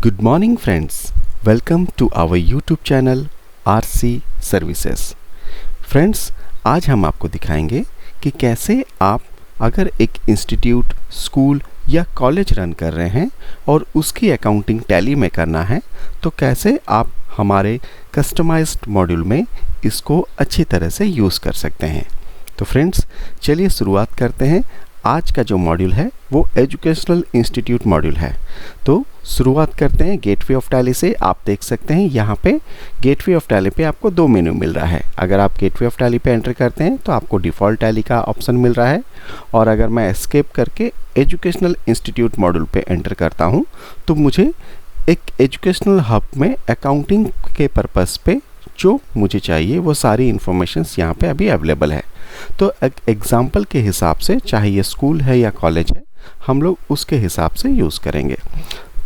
Good morning friends, welcome to our YouTube channel RC Services। Friends, आज हम आपको दिखाएंगे कि कैसे आप अगर एक इंस्टीट्यूट, स्कूल या कॉलेज रन कर रहे हैं और उसकी अकाउंटिंग टैली में करना है तो कैसे आप हमारे कस्टमाइज्ड मॉड्यूल में इसको अच्छी तरह से यूज़ कर सकते हैं। तो फ्रेंड्स, चलिए शुरुआत करते हैं। आज का जो मॉड्यूल है वो एजुकेशनल इंस्टीट्यूट मॉड्यूल है। तो शुरुआत करते हैं गेटवे ऑफ टैली से। आप देख सकते हैं यहाँ पे गेटवे ऑफ टैली पे आपको दो मेन्यू मिल रहा है। अगर आप गेटवे ऑफ टैली पे एंटर करते हैं तो आपको डिफ़ॉल्ट टैली का ऑप्शन मिल रहा है, और अगर मैं एस्केप करके एजुकेशनल इंस्टीट्यूट मॉड्यूल पे एंटर करता हूँ तो मुझे एक एजुकेशनल हब में अकाउंटिंग के पर्पज़ पे जो मुझे चाहिए वो सारी इन्फॉर्मेशंस यहाँ पे अभी अवेलेबल है। तो एग्जाम्पल के हिसाब से, चाहे ये स्कूल है या कॉलेज है, हम लोग उसके हिसाब से यूज़ करेंगे।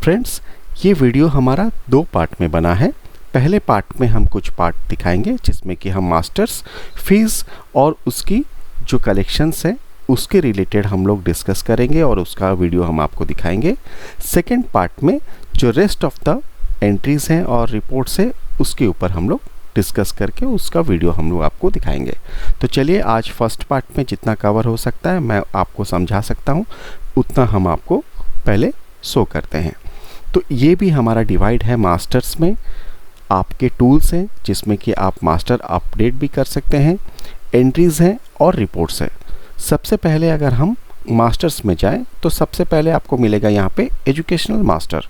फ्रेंड्स, ये वीडियो हमारा दो पार्ट में बना है। पहले पार्ट में हम कुछ पार्ट दिखाएंगे जिसमें कि हम मास्टर्स फीस और उसकी जो कलेक्शंस है उसके रिलेटेड हम लोग डिस्कस करेंगे और उसका वीडियो हम आपको दिखाएंगे। सेकेंड पार्ट में जो रेस्ट ऑफ द एंट्रीज़ हैं और रिपोर्ट्स है उसके ऊपर हम लोग डिस्कस करके उसका वीडियो हम लोग आपको दिखाएंगे। तो चलिए, आज फर्स्ट पार्ट में जितना कवर हो सकता है मैं आपको समझा सकता हूँ उतना हम आपको पहले शो करते हैं। तो ये भी हमारा डिवाइड है मास्टर्स में। आपके टूल्स हैं जिसमें कि आप मास्टर अपडेट भी कर सकते हैं, एंट्रीज़ हैं और रिपोर्ट्स हैं। सबसे पहले अगर हम मास्टर्स में जाएं तो सबसे पहले आपको मिलेगा यहाँ पे एजुकेशनल मास्टर।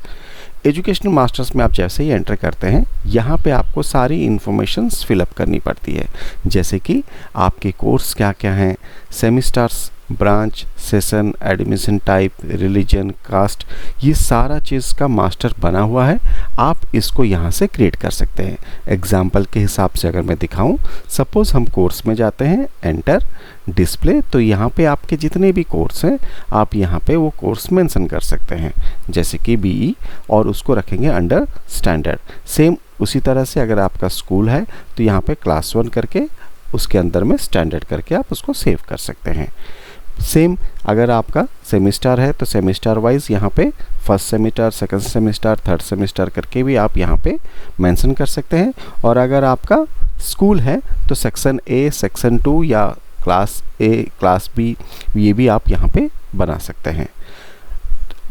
एजुकेशनल मास्टर्स में आप जैसे ही एंटर करते हैं यहाँ पे आपको सारी इन्फॉर्मेशंस फिलअप करनी पड़ती है, जैसे कि आपके कोर्स क्या क्या हैं, semesters, branch, session, admission type, religion, caste, ये सारा चीज़ का मास्टर बना हुआ है। आप इसको यहाँ से क्रिएट कर सकते हैं। एग्जाम्पल के हिसाब से अगर मैं दिखाऊं, सपोज़ हम कोर्स में जाते हैं, एंटर, डिस्प्ले, तो यहाँ पे आपके जितने भी कोर्स हैं आप यहाँ पे वो कोर्स मेंशन कर सकते हैं, जैसे कि बीई, और उसको रखेंगे अंडर स्टैंडर्ड। सेम उसी तरह से अगर आपका स्कूल है तो यहाँ पे क्लास 1 करके उसके अंदर में स्टैंडर्ड करके आप उसको सेव कर सकते हैं। सेम अगर आपका सेमिस्टर है तो सेमिस्टर वाइज यहाँ पे first semester, second semester, third semester करके भी आप यहाँ पे मेंशन कर सकते हैं। और अगर आपका स्कूल है तो सेक्शन ए, सेक्शन 2 या क्लास ए, क्लास बी, ये भी आप यहाँ पे बना सकते हैं।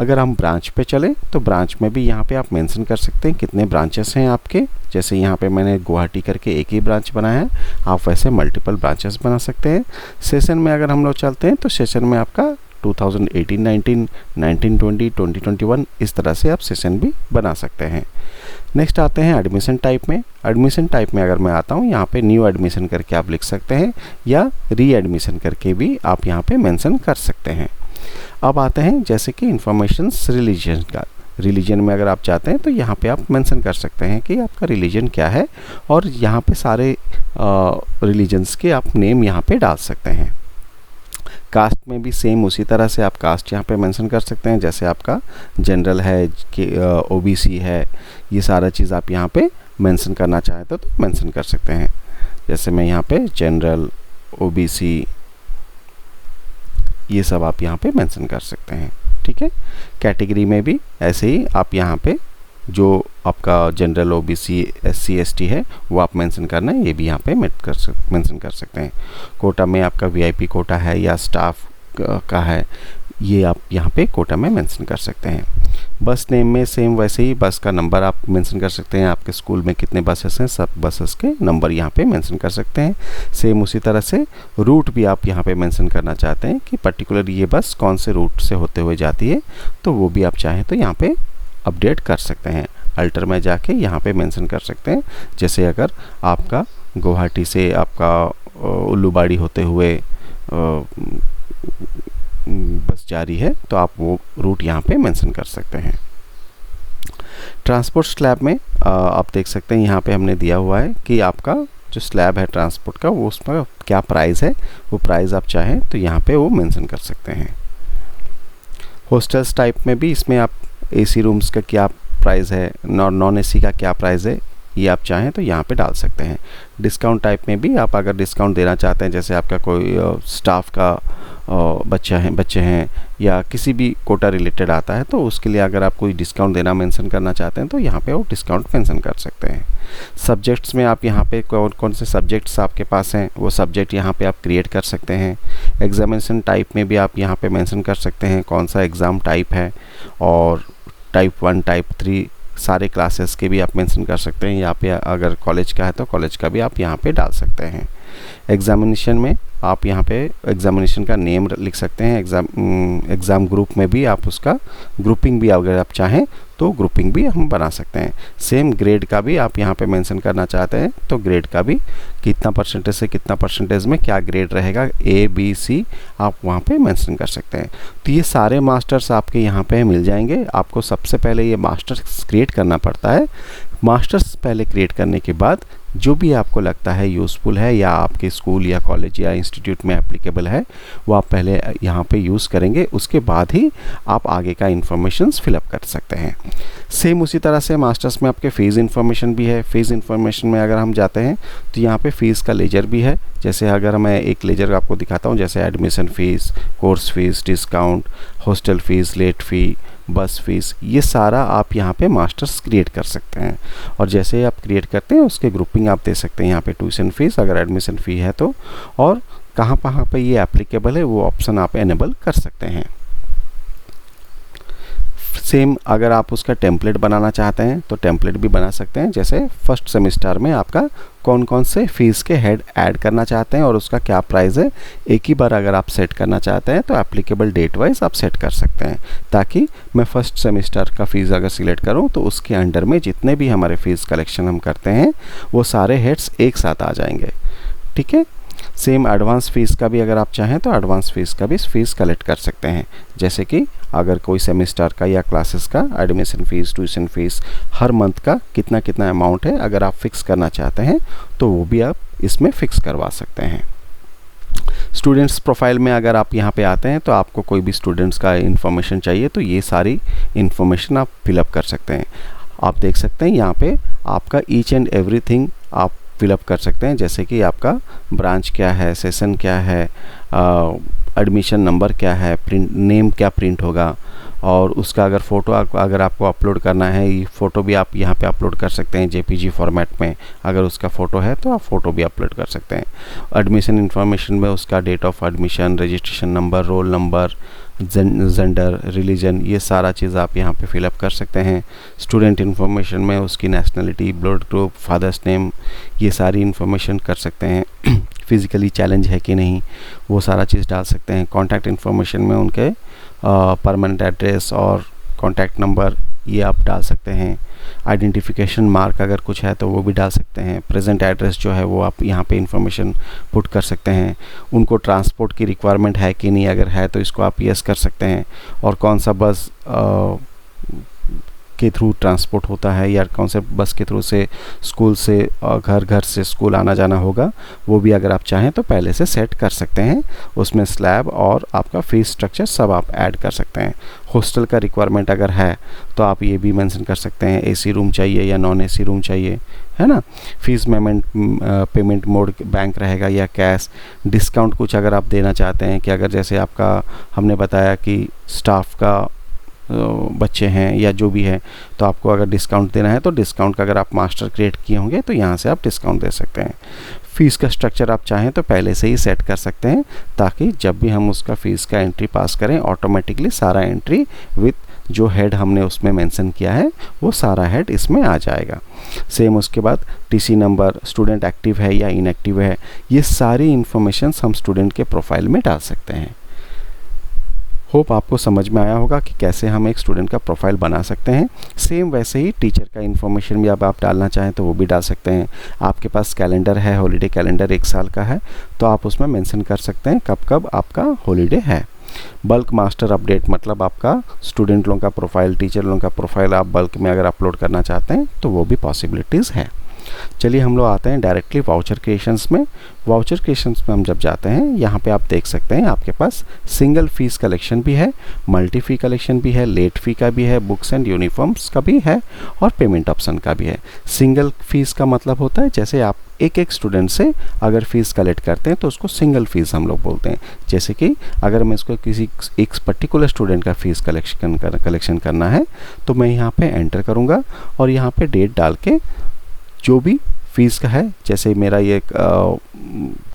अगर हम ब्रांच पे चलें तो ब्रांच में भी यहाँ पे आप मेंशन कर सकते हैं कितने ब्रांचेस हैं आपके। जैसे यहाँ पे मैंने गुवाहाटी करके एक ही ब्रांच बनाया है, आप वैसे मल्टीपल ब्रांचेस बना सकते हैं। सेशन में अगर हम लोग चलते हैं तो सेशन में आपका 2018-19, 19-20, 2021, इस तरह से आप सेशन भी बना सकते हैं। नेक्स्ट आते हैं एडमिशन टाइप में। एडमिशन टाइप में अगर मैं आता हूँ, यहाँ पे न्यू एडमिशन करके आप लिख सकते हैं या री एडमिशन करके भी आप यहाँ पे मेंशन कर सकते हैं। अब आते हैं जैसे कि इंफॉर्मेशंस रिलीजन का। रिलीजन में अगर आप चाहते हैं तो यहाँ पे आप मेंशन कर सकते हैं कि आपका रिलीजन क्या है, और यहाँ पे सारे रिलीजन्स के आप नेम यहाँ पे डाल सकते हैं। कास्ट में भी सेम उसी तरह से आप कास्ट यहाँ पे मेंशन कर सकते हैं, जैसे आपका जनरल है कि ओबीसी है, ये सारा चीज़ आप यहाँ पे मेंशन करना चाहते तो मेंशन कर सकते हैं। जैसे मैं यहाँ पे जनरल, ओबीसी, ये सब आप यहाँ पे मेंशन कर सकते हैं। ठीक है। कैटेगरी में भी ऐसे ही आप यहाँ पे जो आपका जनरल, ओबीसी, एससी, एसटी है वो आप मेंशन करना है, ये भी यहाँ पे मेंशन कर सकते हैं। कोटा में आपका वीआईपी कोटा है या स्टाफ का है, ये आप यहाँ पे कोटा में मेंशन कर सकते हैं। बस नेम में सेम वैसे ही बस का नंबर आप मेंशन कर सकते हैं। आपके स्कूल में कितने बसेस हैं, सब बसेस के नंबर यहाँ पे मेंशन कर सकते हैं। सेम उसी तरह से रूट भी आप यहाँ पे मेंशन करना चाहते हैं कि पर्टिकुलर ये बस कौन से रूट से होते हुए जाती है, तो वो भी आप चाहें तो यहाँ पे अपडेट कर सकते हैं। अल्टर में जाके यहाँ पे मेंशन कर सकते हैं। जैसे अगर आपका गुवाहाटी से आपका उल्लूबाड़ी होते हुए बस जारी है तो आप वो रूट यहाँ पे मेंशन कर सकते हैं। ट्रांसपोर्ट स्लैब में आप देख सकते हैं यहाँ पे हमने दिया हुआ है कि आपका जो स्लैब है ट्रांसपोर्ट का वो उसमें क्या प्राइस है, वो प्राइस आप चाहें तो यहाँ पे वो मेंशन कर सकते हैं। हॉस्टल्स टाइप में भी इसमें आप एसी रूम्स का क्या प्राइस है, नॉन एसी का क्या प्राइस है, ये आप चाहें तो यहाँ पे डाल सकते हैं। डिस्काउंट टाइप में भी आप अगर डिस्काउंट देना चाहते हैं, जैसे आपका कोई स्टाफ का बच्चे हैं या किसी भी कोटा रिलेटेड आता है, तो उसके लिए अगर आप कोई डिस्काउंट देना मेंशन करना चाहते हैं तो यहाँ पे वो डिस्काउंट मेंशन कर सकते हैं। सब्जेक्ट्स में आप यहाँ पे कौन कौन से सब्जेक्ट्स आपके पास हैं वो सब्जेक्ट यहाँ पे आप क्रिएट कर सकते हैं। एग्जामिनेशन टाइप में भी आप यहाँ पे मेंशन कर सकते हैं कौन सा एग्ज़ाम टाइप है, और टाइप 1 टाइप 3 सारे क्लासेस के भी आप मेंशन कर सकते हैं। यहाँ पे अगर कॉलेज का है तो कॉलेज का भी आप यहाँ पे डाल सकते हैं। एग्जामिनेशन में आप यहाँ पे एग्जामिनेशन का नेम लिख सकते हैं। एग्ज़ाम ग्रुप में भी आप उसका ग्रुपिंग भी अगर आप चाहें तो ग्रुपिंग भी हम बना सकते हैं। सेम ग्रेड का भी आप यहाँ पे मेंशन करना चाहते हैं तो ग्रेड का भी कितना परसेंटेज से कितना परसेंटेज में क्या ग्रेड रहेगा, A B C आप वहाँ पे मेंशन कर सकते हैं। तो ये सारे मास्टर्स आपके यहाँ पे मिल जाएंगे। आपको सबसे पहले ये मास्टर्स क्रिएट करना पड़ता है। मास्टर्स पहले क्रिएट करने के बाद जो भी आपको लगता है यूज़फुल है या आपके स्कूल या कॉलेज या इंस्टीट्यूट में एप्लीकेबल है वो आप पहले यहाँ पे यूज़ करेंगे, उसके बाद ही आप आगे का इन्फॉर्मेशंस फिलअप कर सकते हैं। सेम उसी तरह से मास्टर्स में आपके फ़ीस इन्फॉर्मेशन भी है। फ़ीस इन्फॉर्मेशन में अगर हम जाते हैं तो यहाँ पे फ़ीस का लेजर भी है। जैसे अगर मैं एक लेजर आपको दिखाता हूँ, जैसे admission fees, course fees, discount, hostel fees, late fee, bus fees, ये सारा आप यहाँ पे मास्टर्स क्रिएट कर सकते हैं। और जैसे ही आप क्रिएट करते हैं उसके ग्रुपिंग आप दे सकते हैं यहाँ पे ट्यूशन फीस अगर एडमिशन फ़ी है तो, और कहाँ पे ये एप्लीकेबल है वो ऑप्शन आप एनेबल कर सकते हैं। सेम अगर आप उसका टेम्पलेट बनाना चाहते हैं तो टेम्पलेट भी बना सकते हैं। जैसे फर्स्ट सेमेस्टर में आपका कौन कौन से फ़ीस के हेड ऐड करना चाहते हैं और उसका क्या प्राइस है, एक ही बार अगर आप सेट करना चाहते हैं तो एप्लीकेबल डेट वाइज आप सेट कर सकते हैं, ताकि मैं फर्स्ट सेमेस्टर का फ़ीस अगर सिलेक्ट करूं तो उसके अंडर में जितने भी हमारे फ़ीस कलेक्शन हम करते हैं वो सारे हेड्स एक साथ आ जाएंगे। ठीक है। सेम एडवांस फ़ीस का भी अगर आप चाहें तो एडवांस फ़ीस का भी फ़ीस कलेक्ट कर सकते हैं। जैसे कि अगर कोई सेमेस्टर का या क्लासेस का एडमिशन फ़ीस, ट्यूशन फ़ीस हर मंथ का कितना कितना अमाउंट है अगर आप फिक्स करना चाहते हैं तो वो भी आप इसमें फ़िक्स करवा सकते हैं। स्टूडेंट्स प्रोफाइल में अगर आप यहाँ पे आते हैं तो आपको कोई भी स्टूडेंट्स का इन्फॉर्मेशन चाहिए तो ये सारी इन्फॉर्मेशन आप फिलअप कर सकते हैं। आप देख सकते हैं यहाँ पे आपका ईच एंड एवरीथिंग आप फिलअप कर सकते हैं। जैसे कि आपका ब्रांच क्या है, सेशन क्या है, एडमिशन नंबर क्या है, प्रिंट नेम क्या प्रिंट होगा, और उसका अगर फ़ोटो अगर आपको अपलोड करना है ये फ़ोटो भी आप यहाँ पे अपलोड कर सकते हैं JPG फॉर्मेट में। अगर उसका फ़ोटो है तो आप फ़ोटो भी अपलोड कर सकते हैं। एडमिशन इन्फॉर्मेशन में उसका date of admission, registration number, roll number, gender, religion, ये सारा चीज़ आप यहाँ पे फिलअप कर सकते हैं। स्टूडेंट इन्फॉर्मेशन में उसकी nationality, blood group, father's name, ये सारी इन्फॉर्मेशन कर सकते हैं। फिज़िकली चैलेंज है कि नहीं वो सारा चीज़ डाल सकते हैं। कॉन्टैक्ट इन्फॉर्मेशन में उनके परमानेंट एड्रेस और कॉन्टैक्ट नंबर ये आप डाल सकते हैं। आइडेंटिफिकेशन मार्क अगर कुछ है तो वो भी डाल सकते हैं। प्रेजेंट एड्रेस जो है वो आप यहाँ पे इंफॉर्मेशन पुट कर सकते हैं। उनको ट्रांसपोर्ट की रिक्वायरमेंट है कि नहीं, अगर है तो इसको आप यस कर सकते हैं। और कौन सा बस के थ्रू ट्रांसपोर्ट होता है या कौन से बस के थ्रू से स्कूल से घर से स्कूल आना जाना होगा वो भी अगर आप चाहें तो पहले से सेट कर सकते हैं। उसमें स्लैब और आपका फीस स्ट्रक्चर सब आप ऐड कर सकते हैं। हॉस्टल का रिक्वायरमेंट अगर है तो आप ये भी मेंशन कर सकते हैं, AC रूम चाहिए या नॉन AC रूम चाहिए, है ना। फीस पेमेंट मोड बैंक रहेगा या कैश। डिस्काउंट कुछ अगर आप देना चाहते हैं कि अगर जैसे आपका हमने बताया कि स्टाफ का बच्चे हैं या जो भी है तो आपको अगर डिस्काउंट देना है तो डिस्काउंट का अगर आप मास्टर क्रिएट किए होंगे तो यहाँ से आप डिस्काउंट दे सकते हैं। फ़ीस का स्ट्रक्चर आप चाहें तो पहले से ही सेट कर सकते हैं ताकि जब भी हम उसका फ़ीस का एंट्री पास करें ऑटोमेटिकली सारा एंट्री विथ जो हेड हमने उसमें मेंशन किया है वो सारा हेड इसमें आ जाएगा। सेम उसके बाद TC नंबर, स्टूडेंट एक्टिव है या इनएक्टिव है, ये सारी इन्फॉर्मेशन हम स्टूडेंट के प्रोफाइल में डाल सकते हैं। होप आपको समझ में आया होगा कि कैसे हम एक स्टूडेंट का प्रोफाइल बना सकते हैं। सेम वैसे ही टीचर का इन्फॉर्मेशन भी अब आप डालना चाहें तो वो भी डाल सकते हैं। आपके पास कैलेंडर है, हॉलीडे कैलेंडर 1 साल का है तो आप उसमें मेंशन कर सकते हैं कब कब आपका हॉलीडे है। बल्क मास्टर अपडेट मतलब आपका स्टूडेंट लोगों का प्रोफाइल, टीचर लोगों का प्रोफाइल आप बल्क में अगर अपलोड करना चाहते हैं तो वो भी पॉसिबिलिटीज़ है। चलिए हम लोग आते हैं डायरेक्टली वाउचर क्रिएशंस में। वाउचर क्रिएशंस में हम जब जाते हैं, यहाँ पे आप देख सकते हैं आपके पास सिंगल फीस कलेक्शन भी है, मल्टी फ़ी कलेक्शन भी है, लेट फ़ी का भी है, बुक्स एंड यूनिफॉर्म्स का भी है और पेमेंट ऑप्शन का भी है। सिंगल फीस का मतलब होता है जैसे आप एक एक स्टूडेंट से अगर फ़ीस कलेक्ट करते हैं तो उसको सिंगल फ़ीस हम लोग बोलते हैं। जैसे कि अगर मैं इसको किसी एक पर्टिकुलर स्टूडेंट का फ़ीस कलेक्शन करना है तो मैं यहाँ पे एंटर करूँगा और यहाँ पे डेट डाल के जो भी फ़ीस का है, जैसे मेरा ये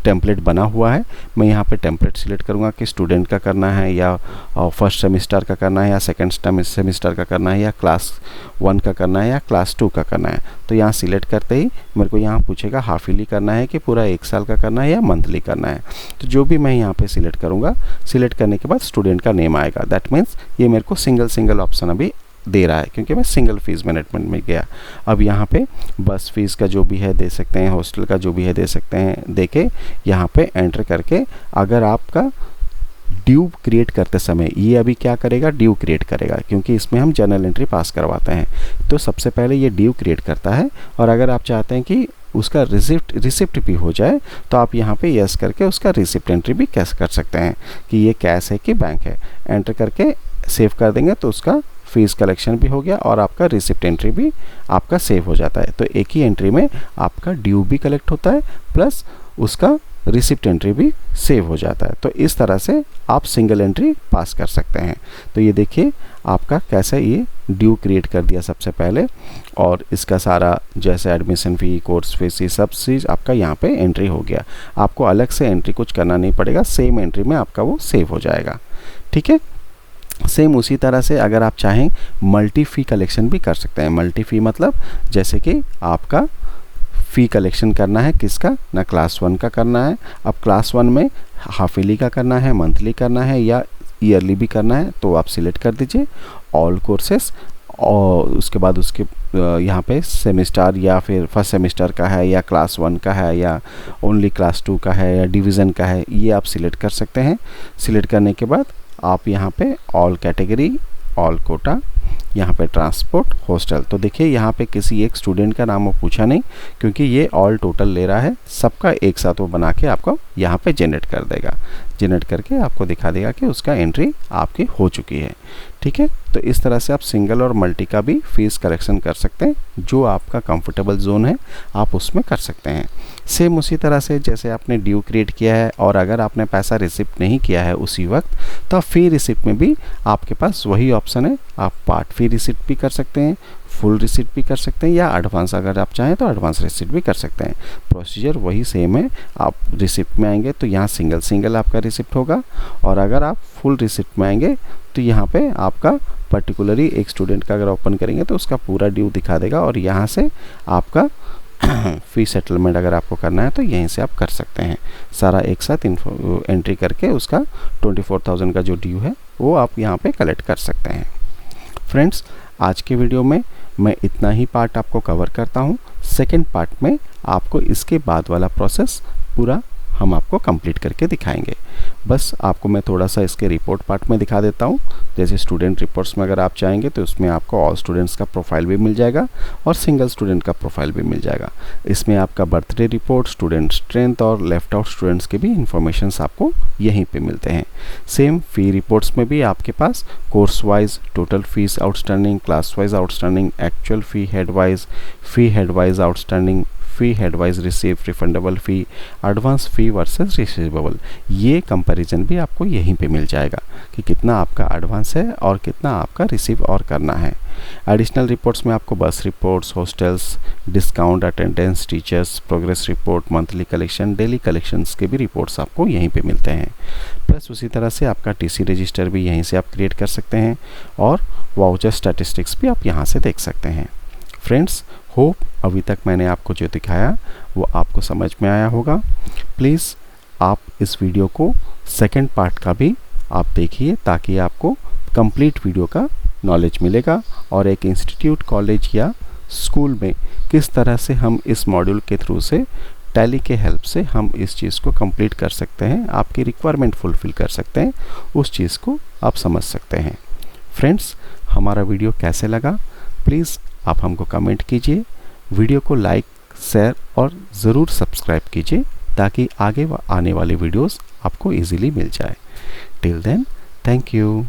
टेम्पलेट बना हुआ है, मैं यहाँ पे टेम्पलेट सिलेक्ट करूँगा कि स्टूडेंट का करना है या फर्स्ट सेमिस्टर का करना है या सेकंड सेमिस्टर का करना है या क्लास 1 का करना है या क्लास 2 का करना है। तो यहाँ सिलेक्ट करते ही मेरे को यहाँ पूछेगा हाफ ईयरली करना है कि पूरा 1 साल का करना है या मंथली करना है। तो जो भी मैं यहाँ पे सिलेक्ट करूँगा, सिलेक्ट करने के बाद स्टूडेंट का नेम आएगा। दैट मीन्स ये मेरे को सिंगल ऑप्शन अभी दे रहा है क्योंकि मैं सिंगल फीस मैनेजमेंट में गया। अब यहाँ पे बस फीस का जो भी है दे सकते हैं, हॉस्टल का जो भी है दे सकते हैं, देके यहाँ पे एंटर करके अगर आपका ड्यू क्रिएट करते समय ये अभी क्या करेगा, ड्यू क्रिएट करेगा क्योंकि इसमें हम जर्नल एंट्री पास करवाते हैं। तो सबसे पहले ये ड्यू क्रिएट करता है और अगर आप चाहते हैं कि उसका रिसिप्ट भी हो जाए तो आप यहाँ पे यस करके उसका रिसिप्ट एंट्री भी कैश कर सकते हैं कि ये कैश है कि बैंक है। एंटर करके सेव कर देंगे तो उसका फीस कलेक्शन भी हो गया और आपका रिसिप्ट एंट्री भी आपका सेव हो जाता है। तो एक ही एंट्री में आपका ड्यू भी कलेक्ट होता है प्लस उसका रिसिप्ट एंट्री भी सेव हो जाता है। तो इस तरह से आप सिंगल एंट्री पास कर सकते हैं। तो ये देखिए आपका कैसे ये ड्यू क्रिएट कर दिया सबसे पहले और इसका सारा जैसे एडमिशन फ़ी, कोर्स फीस, ये सब चीज़ आपका यहाँ पे एंट्री हो गया। आपको अलग से एंट्री कुछ करना नहीं पड़ेगा, सेम एंट्री में आपका वो सेव हो जाएगा। ठीक है। सेम उसी तरह से अगर आप चाहें मल्टी फ़ी कलेक्शन भी कर सकते हैं। मल्टी फ़ी मतलब जैसे कि आपका फ़ी कलेक्शन करना है किसका, ना क्लास 1 का करना है। अब क्लास 1 में हाफ ईयरली का करना है, मंथली करना है या ईयरली भी करना है तो आप सिलेक्ट कर दीजिए ऑल कोर्सेस और उसके बाद उसके यहाँ पे सेमिस्टर या फिर फर्स्ट सेमिस्टर का है या क्लास 1 का है या ओनली क्लास 2 का है या डिवीज़न का है, ये आप सिलेक्ट कर सकते हैं। सिलेक्ट करने के बाद आप यहाँ पे ऑल कैटेगरी, ऑल कोटा, यहाँ पे ट्रांसपोर्ट, हॉस्टल। तो देखिए यहाँ पे किसी एक स्टूडेंट का नाम वो पूछा नहीं क्योंकि ये ऑल टोटल ले रहा है, सबका एक साथ वो बना के आपको यहाँ पे जनरेट कर देगा। जनरेट करके आपको दिखा देगा कि उसका एंट्री आपकी हो चुकी है। ठीक है। तो इस तरह से आप सिंगल और मल्टी का भी फीस कलेक्शन कर सकते हैं, जो आपका कंफर्टेबल जोन है आप उसमें कर सकते हैं। सेम उसी तरह से जैसे आपने ड्यू क्रिएट किया है और अगर आपने पैसा रिसिप्ट नहीं किया है उसी वक्त, तो फ़ी रिसिप्ट में भी आपके पास वही ऑप्शन है। आप पार्ट फ़ी रिसिप्ट भी कर सकते हैं, फुल रिसिप्ट भी कर सकते हैं या एडवांस अगर आप चाहें तो एडवांस रिसिप्ट भी कर सकते हैं। प्रोसीजर वही सेम है। आप रिसिप्ट में आएंगे तो यहाँ सिंगल आपका रिसिप्ट होगा और अगर आप फुल रिसिप्ट में आएंगे तो यहाँ पे आपका पर्टिकुलरली एक स्टूडेंट का अगर ओपन करेंगे तो उसका पूरा ड्यू दिखा देगा और यहाँ से आपका फ़ी सेटलमेंट अगर आपको करना है तो यहीं से आप कर सकते हैं। सारा एक साथ एंट्री करके उसका 24,000 का जो ड्यू है वो आप यहाँ पे कलेक्ट कर सकते हैं। फ्रेंड्स, आज के वीडियो में मैं इतना ही पार्ट आपको कवर करता हूँ। सेकंड पार्ट में आपको इसके बाद वाला प्रोसेस पूरा हम आपको कंप्लीट करके दिखाएंगे। बस आपको मैं थोड़ा सा इसके रिपोर्ट पार्ट में दिखा देता हूँ। जैसे स्टूडेंट रिपोर्ट्स में अगर आप चाहेंगे तो उसमें आपको ऑल स्टूडेंट्स का प्रोफाइल भी मिल जाएगा और सिंगल स्टूडेंट का प्रोफाइल भी मिल जाएगा। इसमें आपका बर्थडे रिपोर्ट, स्टूडेंट स्ट्रेंथ और लेफ्ट आउट स्टूडेंट्स के भी इंफॉर्मेशंस आपको यहीं पे मिलते हैं। सेम फ़ी रिपोर्ट्स में भी आपके पास course wise, total fees outstanding, class wise outstanding, actual fee head wise outstanding, fee head wise receive, refundable fee, advance fee versus receivable, ये कंपैरिजन भी आपको यहीं पे मिल जाएगा कि कितना आपका एडवांस है और कितना आपका रिसीव और करना है। एडिशनल रिपोर्ट्स में आपको बस reports, hostels, discount, attendance, teachers, progress report, monthly collection, daily collections के भी रिपोर्ट्स आपको यहीं पे मिलते हैं। प्लस उसी तरह से आपका टीसी रजिस्टर भी यहीं से आप क्रिएट कर सकते हैं और वाउचर स्टैटिस्टिक्स भी आप यहाँ से देख सकते हैं। फ्रेंड्स, होप अभी तक मैंने आपको जो दिखाया वो आपको समझ में आया होगा। प्लीज़ आप इस वीडियो को सेकंड पार्ट का भी आप देखिए ताकि आपको कंप्लीट वीडियो का नॉलेज मिलेगा और एक इंस्टीट्यूट, कॉलेज या स्कूल में किस तरह से हम इस मॉड्यूल के थ्रू से टैली के हेल्प से हम इस चीज़ को कंप्लीट कर सकते हैं, आपकी रिक्वायरमेंट फुलफ़िल कर सकते हैं, उस चीज़ को आप समझ सकते हैं। फ्रेंड्स, हमारा वीडियो कैसे लगा प्लीज़ आप हमको कमेंट कीजिए। वीडियो को लाइक, शेयर और ज़रूर सब्सक्राइब कीजिए ताकि आगे आने वाले वीडियोस आपको इजीली मिल जाए। Till then, thank you.